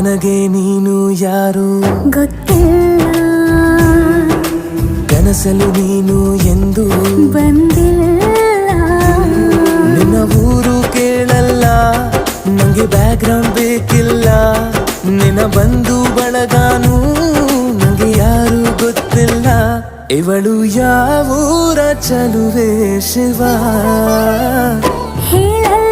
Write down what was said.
ನನಗೆ ನೀನು ಯಾರು ಗೊತ್ತಿಲ್ಲ, ಕನಸಲು ನೀನು ಎಂದು ಬಂದಿಲ್ಲ. ನಿನ್ನ ಊರು ಕೇಳಲ್ಲ, ನಂಗೆ ಬ್ಯಾಕ್ಗ್ರೌಂಡ್ ಬೇಕಿಲ್ಲ. ನಿನ್ನ ಬಂಧು ಬಳಗಾನು ನಂಗೆ ಯಾರು ಗೊತ್ತಿಲ್ಲ. ಇವಳು ಯಾವೂರ ಚಲುವೆ ಶಿವ ಹೇಳಲ್ಲ